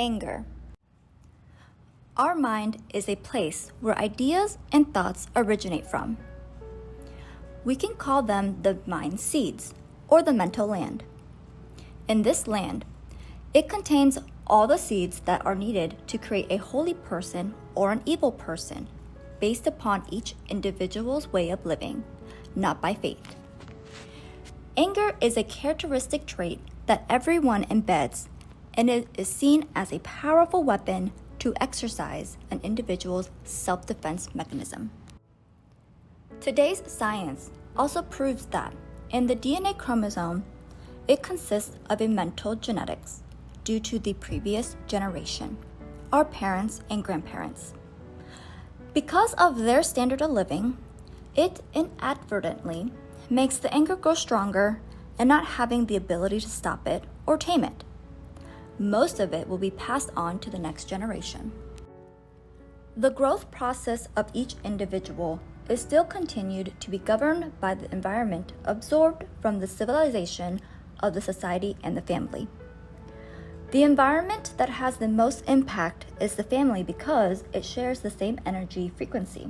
Anger. Our mind is a place where ideas and thoughts originate from. We can call them the mind seeds or the mental land. In this land, it contains all the seeds that are needed to create a holy person or an evil person based upon each individual's way of living, not by faith. Anger is a characteristic trait that everyone embeds, and it is seen as a powerful weapon to exercise an individual's self-defense mechanism. Today's science also proves that in the DNA chromosome, it consists of a mental genetics due to the previous generation, our parents and grandparents. Because of their standard of living, it inadvertently makes the anger grow stronger and not having the ability to stop it or tame it. Most of it will be passed on to the next generation. The growth process of each individual is still continued to be governed by the environment absorbed from the civilization of the society and the family. The environment that has the most impact is the family because it shares the same energy frequency.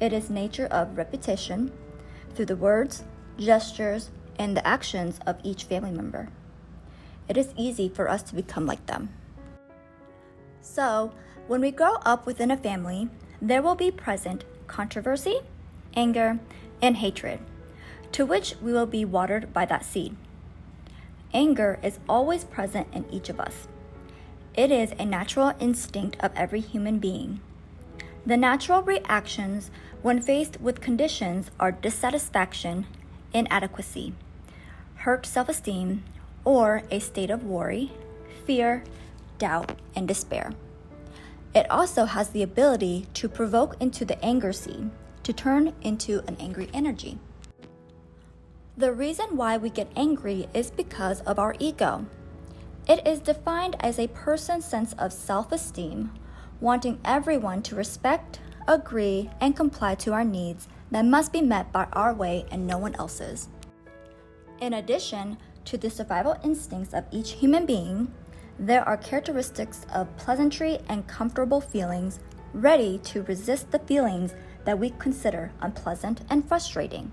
It is nature of repetition through the words, gestures, and the actions of each family member. It is easy for us to become like them. So, when we grow up within a family, there will be present controversy, anger, and hatred, to which we will be watered by that seed. Anger is always present in each of us. It is a natural instinct of every human being. The natural reactions when faced with conditions are dissatisfaction, inadequacy, hurt self-esteem, or a state of worry, fear, doubt, and despair. It also has the ability to provoke into the anger seed to turn into an angry energy. The reason why we get angry is because of our ego. It is defined as a person's sense of self-esteem, wanting everyone to respect, agree, and comply to our needs that must be met by our way and no one else's. In addition to the survival instincts of each human being, there are characteristics of pleasantry and comfortable feelings ready to resist the feelings that we consider unpleasant and frustrating.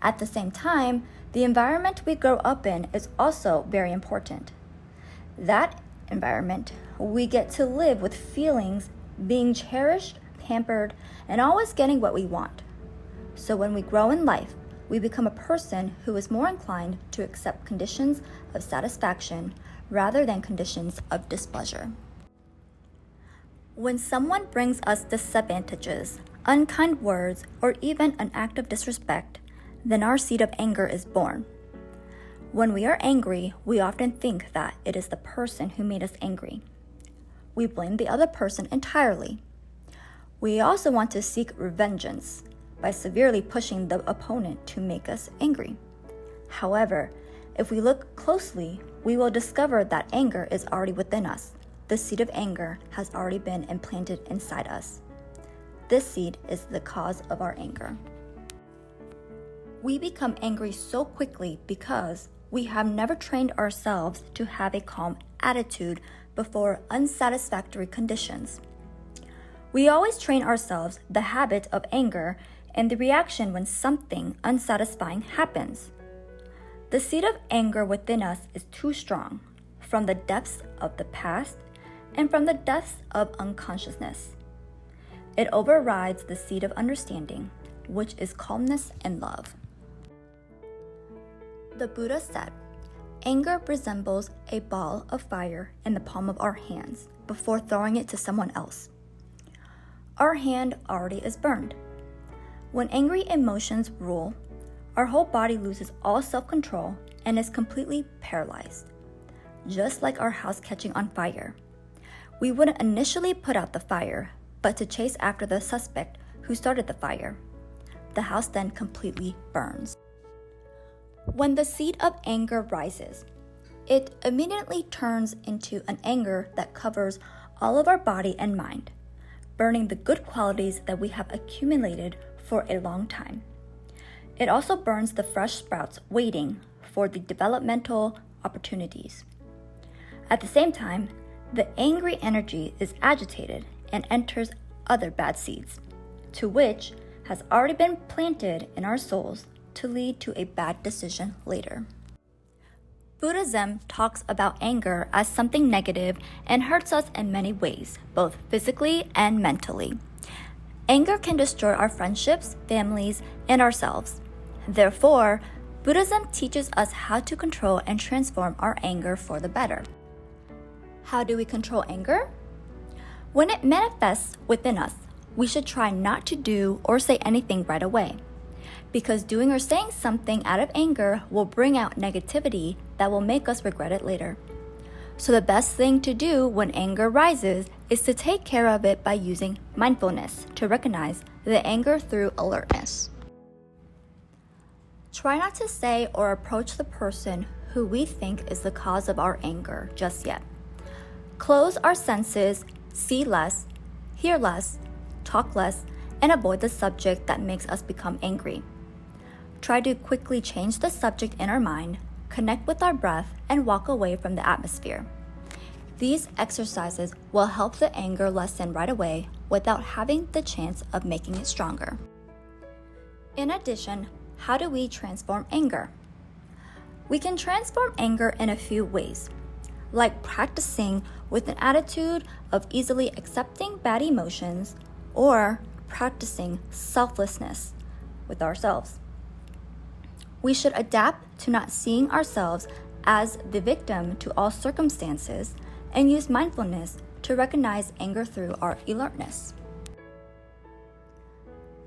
At the same time, the environment we grow up in is also very important. That environment, we get to live with feelings being cherished, pampered, and always getting what we want. So when we grow in life, we become a person who is more inclined to accept conditions of satisfaction rather than conditions of displeasure. When someone brings us disadvantages, unkind words, or even an act of disrespect, then our seed of anger is born. When we are angry, we often think that it is the person who made us angry. We blame the other person entirely. We also want to seek revengeance by severely pushing the opponent to make us angry. However, if we look closely, we will discover that anger is already within us. The seed of anger has already been implanted inside us. This seed is the cause of our anger. We become angry so quickly because we have never trained ourselves to have a calm attitude before unsatisfactory conditions. We always train ourselves the habit of anger and the reaction when something unsatisfying happens. The seed of anger within us is too strong, from the depths of the past and from the depths of unconsciousness. It overrides the seed of understanding, which is calmness and love. The Buddha said, "Anger resembles a ball of fire in the palm of our hands before throwing it to someone else. Our hand already is burned. When angry emotions rule, our whole body loses all self-control and is completely paralyzed. Just like our house catching on fire. We wouldn't initially put out the fire, but to chase after the suspect who started the fire. The house then completely burns." When the seed of anger rises, it immediately turns into an anger that covers all of our body and mind, burning the good qualities that we have accumulated for a long time. It also burns the fresh sprouts waiting for the developmental opportunities. At the same time, the angry energy is agitated and enters other bad seeds, to which has already been planted in our souls to lead to a bad decision later. Buddhism talks about anger as something negative and hurts us in many ways, both physically and mentally. Anger can destroy our friendships, families, and ourselves. Therefore, Buddhism teaches us how to control and transform our anger for the better. How do we control anger? When it manifests within us, we should try not to do or say anything right away, because doing or saying something out of anger will bring out negativity that will make us regret it later. So the best thing to do when anger rises is to take care of it by using mindfulness to recognize the anger through alertness. Try not to say or approach the person who we think is the cause of our anger just yet. Close our senses, see less, hear less, talk less, and avoid the subject that makes us become angry. Try to quickly change the subject in our mind, connect with our breath, and walk away from the atmosphere. These exercises will help the anger lessen right away without having the chance of making it stronger. In addition, how do we transform anger? We can transform anger in a few ways, like practicing with an attitude of easily accepting bad emotions or practicing selflessness with ourselves. We should adapt to not seeing ourselves as the victim to all circumstances and use mindfulness to recognize anger through our alertness.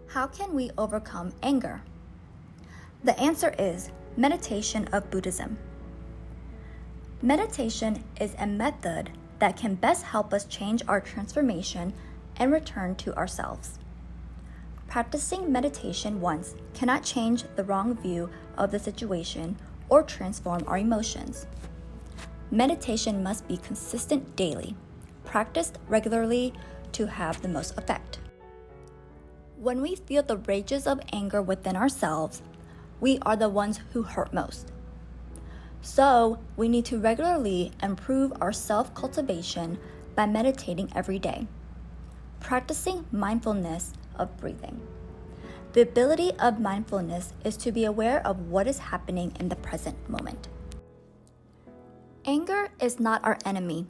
How can we overcome anger? The answer is meditation of Buddhism. Meditation is a method that can best help us change our transformation and return to ourselves. Practicing meditation once cannot change the wrong view of the situation or transform our emotions. Meditation must be consistent daily, practiced regularly to have the most effect. When we feel the rages of anger within ourselves, we are the ones who hurt most. So, we need to regularly improve our self-cultivation by meditating every day, practicing mindfulness of breathing. The ability of mindfulness is to be aware of what is happening in the present moment. Anger is not our enemy.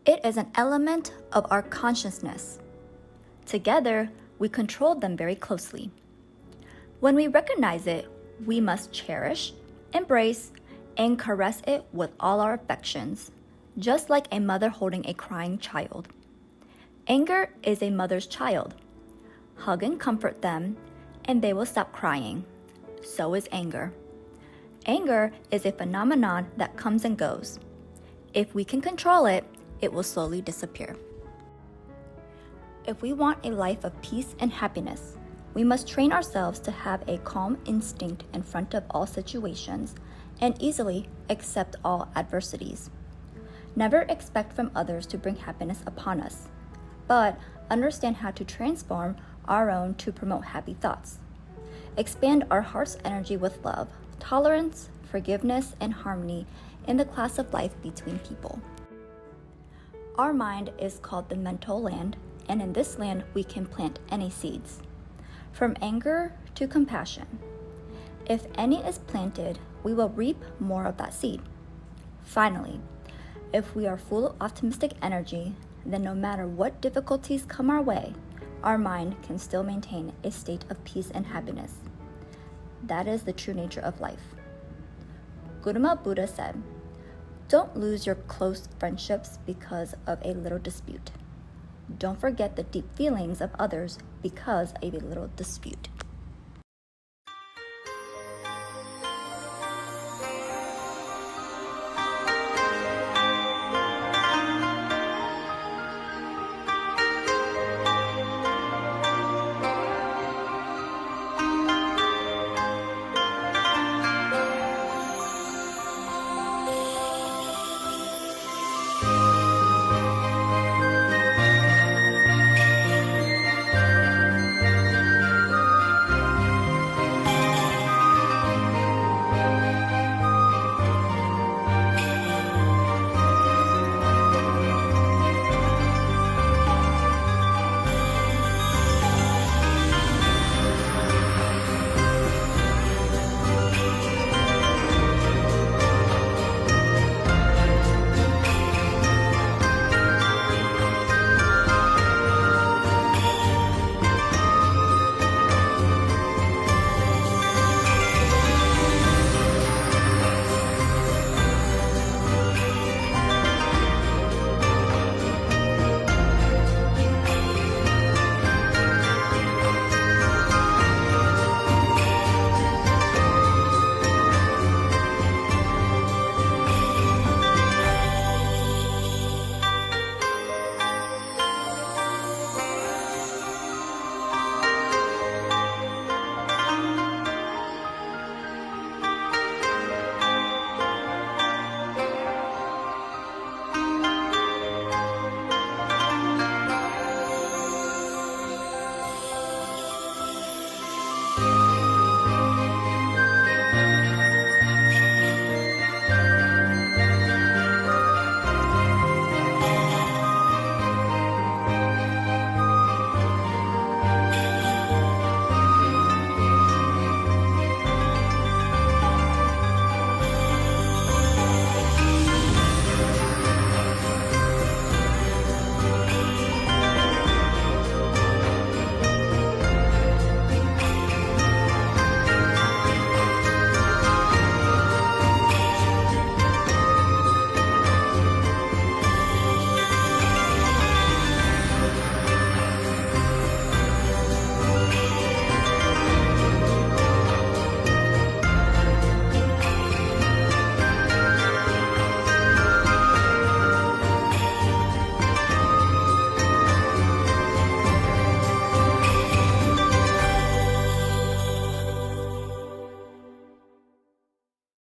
It is an element of our consciousness. Together, we control them very closely. When we recognize it, we must cherish, embrace, and caress it with all our affections, just like a mother holding a crying child. Anger is a mother's child. Hug and comfort them, and they will stop crying. So is anger. Anger is a phenomenon that comes and goes. If we can control it, it will slowly disappear. If we want a life of peace and happiness, we must train ourselves to have a calm instinct in front of all situations and easily accept all adversities. Never expect from others to bring happiness upon us, but understand how to transform our own to promote happy thoughts. Expand our heart's energy with love, tolerance, forgiveness, and harmony in the class of life between people. Our mind is called the mental land, and in this land we can plant any seeds, from anger to compassion. If any is planted, we will reap more of that seed. Finally, if we are full of optimistic energy, then no matter what difficulties come our way, our mind can still maintain a state of peace and happiness. That is the true nature of life. Gautama Buddha said, "Don't lose your close friendships because of a little dispute. Don't forget the deep feelings of others because of a little dispute."